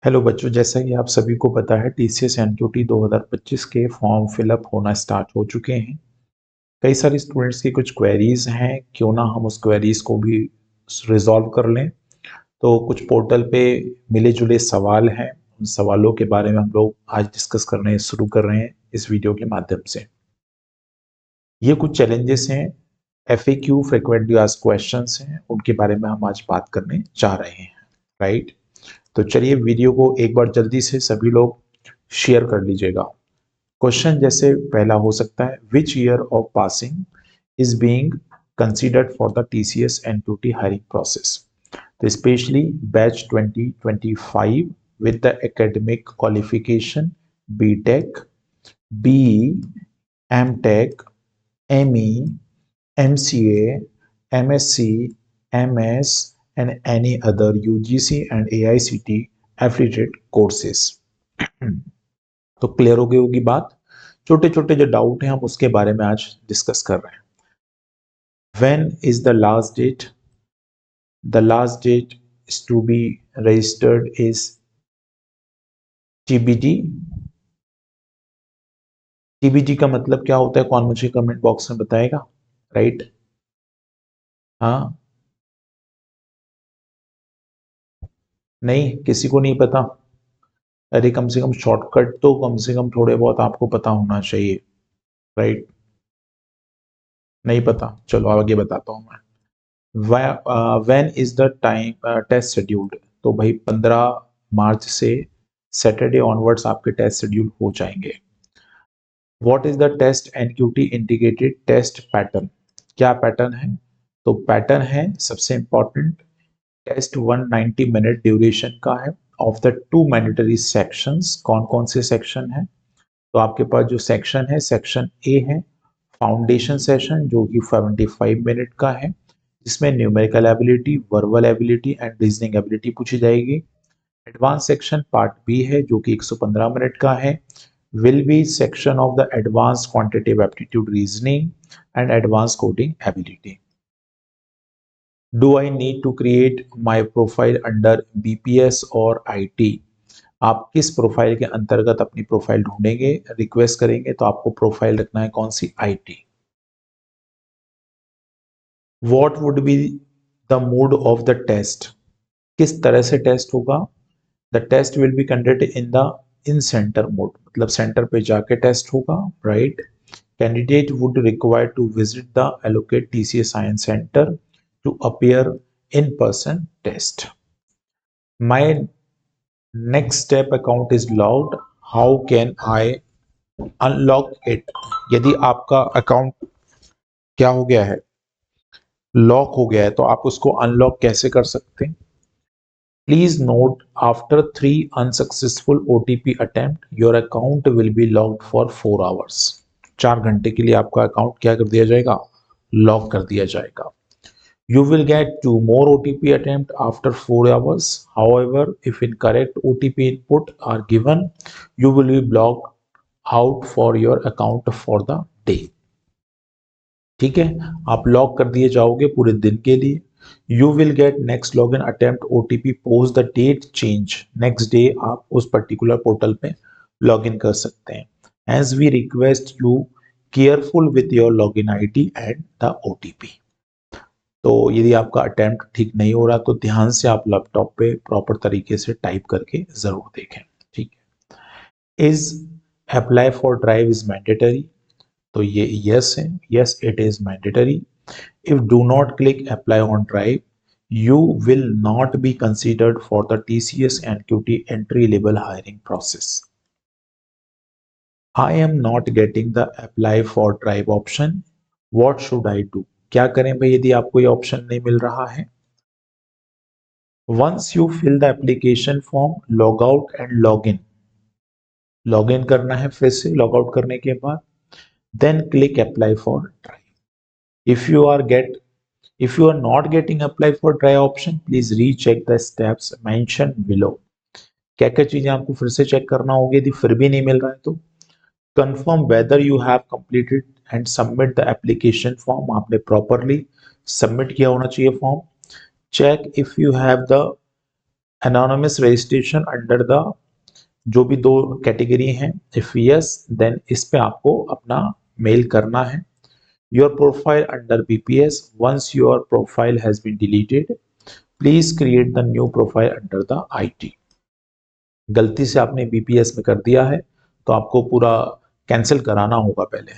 Hello बच्चों, जैसा कि आप सभी को पता है टीसीएस एनक्यूटी 2025 के फॉर्म फिलअप होना स्टार्ट हो चुके हैं। कई सारे स्टूडेंट्स की कुछ क्वेरीज हैं, क्यों ना हम उस क्वेरीज को भी रिजॉल्व कर लें। तो कुछ पोर्टल पे मिले जुले सवाल हैं, उन सवालों के बारे में हम लोग आज डिस्कस करने शुरू कर रहे हैं इस वीडियो के माध्यम से। ये कुछ चैलेंजेस हैं, एफएक्यू फ्रिक्वेंटली आस्क्ड क्वेश्चंस हैं, उनके बारे में हम आज बात करने जा रहे हैं। राइट, तो चलिए वीडियो को एक बार जल्दी से सभी लोग शेयर कर लीजिएगा। क्वेश्चन जैसे पहला हो सकता है, which year of passing is being considered for the TCS NQT hiring process. तो specially batch 2025 with the academic qualification BTech, BE, MTech, ME, MCA, MSc, MS and any other UGC and AICTE affiliated courses। तो clear हो गई होगी बात। छोटे छोटे जो doubt हैं हम उसके बारे में आज डिस्कस कर रहे हैं। When is the last date? The last date is to be registered is TBT. TBT का मतलब क्या होता है, कौन मुझे कमेंट बॉक्स में बताएगा? राइट, हाँ, नहीं, किसी को नहीं पता? अरे कम से कम शॉर्टकट तो कम से कम थोड़े बहुत आपको पता होना चाहिए। राइट, नहीं पता, चलो आगे बताता हूँ मैं। When is the time test scheduled? तो भाई 15 मार्च से सैटरडे ऑनवर्ड्स आपके टेस्ट शेड्यूल हो जाएंगे। What is the test NQT integrated test pattern? क्या पैटर्न है? तो पैटर्न है सबसे इंपॉर्टेंट, टेस्ट 190 मिनट ड्यूरेशन का है of the two mandatory sections. कौन कौन से सेक्शन है? तो आपके पास जो सेक्शन है, सेक्शन ए है फाउंडेशन सेशन, जो कि 75 मिनट का है, जिसमें numerical ability, verbal ability and reasoning ability पूछी जाएगी। एडवांस सेक्शन पार्ट बी है, जो कि 115 मिनट का है, will be section of the advance quantitative aptitude reasoning and advance coding ability. Do I need to create my profile under BPS और IT? आप किस प्रोफाइल के अंतर्गत अपनी प्रोफाइल ढूंढेंगे, रिक्वेस्ट करेंगे? तो आपको प्रोफाइल रखना है कौन सी? IT. What would be the mode of the test? किस तरह से टेस्ट होगा? The test will be conducted in the in center mode, मतलब सेंटर पे जाके टेस्ट होगा। Right, candidate would require to visit the allocate TCS Science Center to appear in person test. My next step account is logged. How can I unlock it? यदि आपका account क्या हो गया है, लॉक हो गया है, तो आप उसको अनलॉक कैसे कर सकते हैं? Please note, after 3 unsuccessful OTP attempt, your account will be locked for 4 hours. 4 घंटे के लिए आपका अकाउंट क्या कर दिया जाएगा? लॉक कर दिया जाएगा। You will get 2 more OTP attempt after 4 hours. However, if incorrect OTP input are given, you will be blocked out for your account for the day. ठीक है, आप लॉक कर दिए जाओगे पूरे दिन के लिए। You will get next log in attempt OTP post the date change. Next day आप उस पर्टिकुलर पोर्टल पे लॉग इन कर सकते हैं। As we request you careful with your log in ID and the OTP। तो यदि आपका attempt ठीक नहीं हो रहा तो ध्यान से आप लैपटॉप पे प्रॉपर तरीके से टाइप करके जरूर देखें। ठीक है। Is apply for drive is mandatory? तो ये यस है, yes it is mandatory. If do not click apply on drive, you will not be considered for the TCS NQT entry level hiring process. I am not getting the apply for drive option. What should I do? क्या करें भाई यदि आपको ये option नहीं मिल रहा है? Once you fill the application form, log out and log in. Log in करना है फिर से लॉग आउट करने के बाद, then click apply for drive. If you are get If you are not getting apply for try option, please recheck the steps mentioned below. क्या क्या चीजें आपको फिर से चेक करना होगी यदि फिर भी नहीं मिल रहा है तो? Confirm whether you have completed and submit the application form. आपने properly submit किया होना चाहिए form. Check if you have the anonymous registration under the, जो भी दो कैटेगरी हैं, इफ यस देन इस पे आपको अपना मेल करना है। Your profile under BPS, once your profile has been deleted please create the new profile under the IT. गलती से आपने बीपीएस में कर दिया है तो आपको पूरा कैंसिल कराना होगा पहले।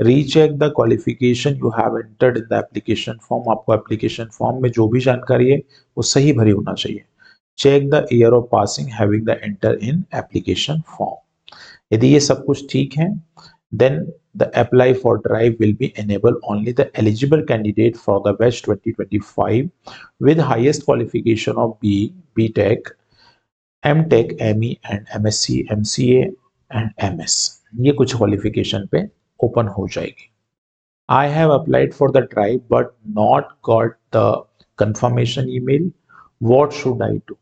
Recheck the qualification you have entered in the application form, आपको एप्लीकेशन फॉर्म में जो भी जानकारी है वो सही भरी होना चाहिए। Check the year of passing having the enter in application form. यदि ये सब कुछ ठीक है then the apply for drive will be enable only the eligible candidate for the batch 2025 with highest qualification of BE, BTech, MTech, ME and MSc, MCA and MS। ये कुछ qualification पे open हो जाएगी। I have applied for the drive but not got the confirmation email. What should I do?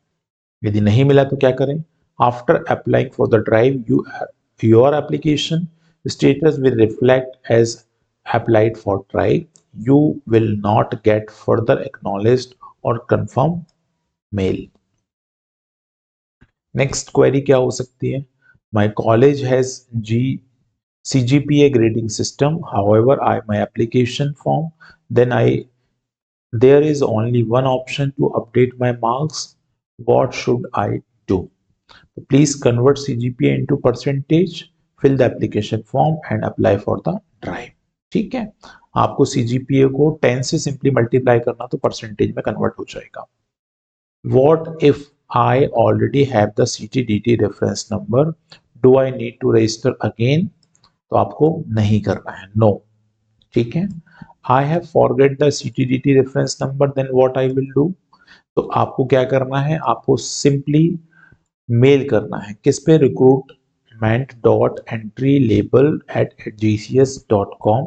यदि नहीं मिला तो क्या करें? After applying for the drive, your application status will reflect as applied for drive. You will not get further acknowledged or confirmed mail. Next query क्या हो सकती है? My college has CGPA grading system. However, my application form, then there is only one option to update my marks. What should I do? Please convert CGPA into percentage, fill the application form and apply for the drive। ठीक है, आपको CGPA को 10 से simply multiply करना तो percentage में convert हो जाएगा। What if I already have the CTDT reference number? Do I need to register again? तो आपको नहीं करना है, no। ठीक है, I have forget the CTDT reference number, then what I will do? तो आपको क्या करना है, आपको सिंपली मेल करना है किस पे? recruitment.entrylabel@gcs.com।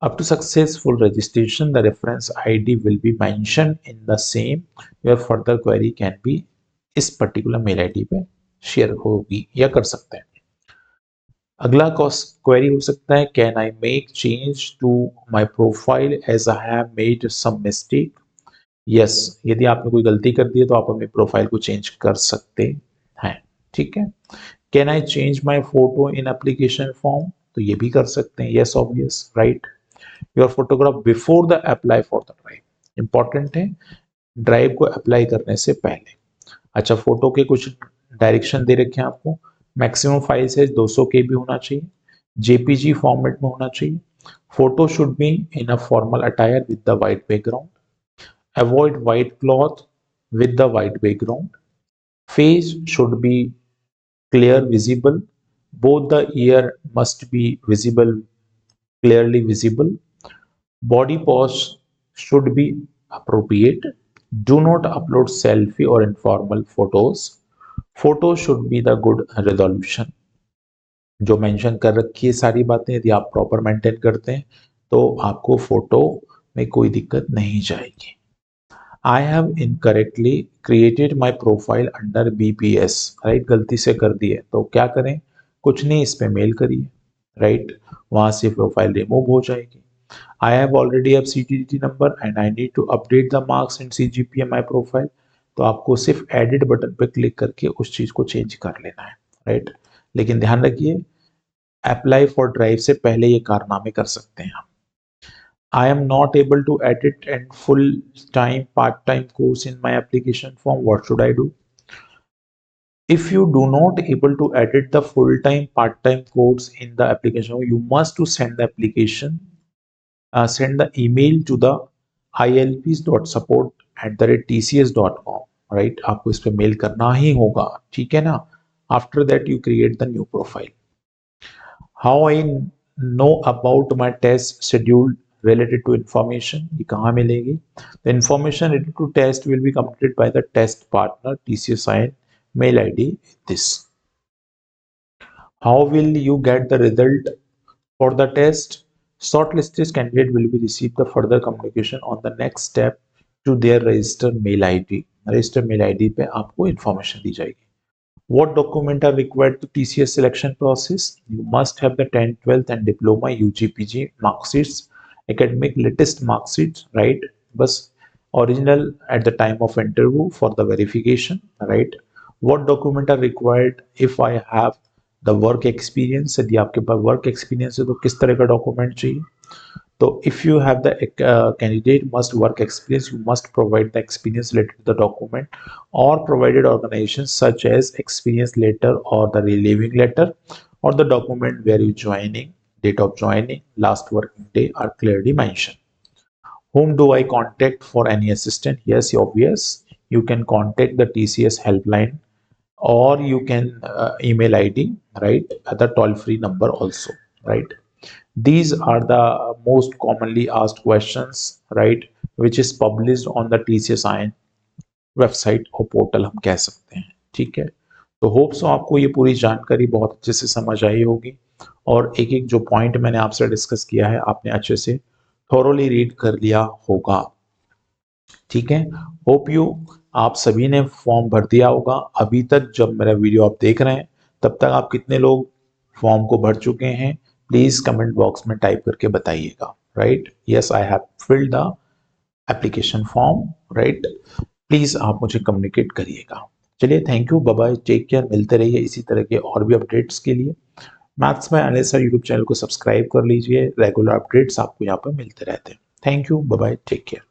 Up to successful registration, the reference ID will be mentioned in the same। your further query can be इस पर्टिकुलर मेल आईडी पे शेयर होगी या कर सकते हैं। अगला क्वेरी हो सकता है, can I make change to my profile as I have made some mistake? Yes, यदि आपने कोई गलती कर दी है तो आप अपने प्रोफाइल को चेंज कर सकते हैं। ठीक है, can I change my photo in application form? तो ये भी कर सकते हैं, yes obvious right. Your photograph before the apply for the drive, important है ड्राइव को अप्लाई करने से पहले। अच्छा, फोटो के कुछ डायरेक्शन दे रखे हैं आपको। मैक्सिमम फाइल साइज 200 KB होना चाहिए, जेपीजी फॉर्मेट में होना चाहिए। Photo should be in a formal attire with the white background. Avoid white cloth with the white background. Face should be clear visible. Both the ear must be visible, clearly visible. Body pose should be appropriate. Do not upload selfie or informal photos. Photo should be the good resolution। जो mention कर रखी है सारी बातें यदि आप proper maintain करते हैं तो आपको फोटो में कोई दिक्कत नहीं जाएगी। I have incorrectly created my profile under BPS, right, गलती से कर दी है तो क्या करें? कुछ नहीं, इस पे मेल करिए, राइट, वहां से प्रोफाइल रिमूव हो जाएगी। I have already have CTDT number and I need to update the marks and CGPA my profile। तो आपको सिर्फ एडिट बटन पे क्लिक करके उस चीज को चेंज कर लेना है, राइट। लेकिन ध्यान रखिए, अप्लाई फॉर ड्राइव से पहले ये कारनामे कर सकते हैं आप। I am not able to edit and full-time, part-time course in my application form. What should I do? If you do not able to edit the full-time, part-time course in the application, you must to send the application, send the email to the ilps.support@tcs.com, right? आपको इस पे mail करना ही होगा, ठीक है ना? After that, you create the new profile. How I know about my test schedule related to information, ये कहाँ मिलेगी? The information related to test will be completed by the test partner, TCS sign, mail ID this। How will you get the result for the test? Shortlisted candidate will be receive the further communication on the next step to their registered mail ID। registered mail ID पे आपको information दी जाएगी। What document are required to TCS selection process? You must have the 10th, 12th and diploma UG PG mark sheets, academic latest mark sheets, right? बस original at the time of interview for the verification, right? What document are required if I have the work experience? यदि आपके पास work experience है तो किस तरह का document चाहिए? तो if you have the candidate must work experience, you must provide the experience related to the document or provided organizations such as experience letter or the relieving letter or the document where you joining, date of joining, last working day are clearly mentioned. Whom do I contact for any assistance? Yes, obvious. You can contact the TCS helpline or you can email ID, right? The toll-free number also, right? These are the most commonly asked questions, right? Which is published on the TCS IN website और portal हम कह सकते हैं, ठीक है। तो hopes आपको ये पूरी जानकारी बहुत अच्छे से समझ आई होगी और एक एक जो पॉइंट मैंने आपसे डिस्कस किया है आपने अच्छे से थोरोली रीड कर लिया होगा, ठीक है। होप यू आप सभी ने फॉर्म भर दिया होगा। अभी तक जब मेरा वीडियो आप देख रहे हैं तब तक आप कितने लोग फॉर्म को भर चुके हैं प्लीज कमेंट बॉक्स में टाइप करके बताइएगा, right. Yes, I have filled the application form, right. Please आप मुझे कम्युनिकेट करिएगा। चलिए, thank you, bye bye, take care. मिलते रहिए इसी तरह के और भी अपडेट्स के लिए। Maths by Anil sir YouTube channel को सब्सक्राइब कर लीजिए, रेगुलर अपडेट्स आपको यहाँ पर मिलते रहते हैं। Thank you, bye bye, take care.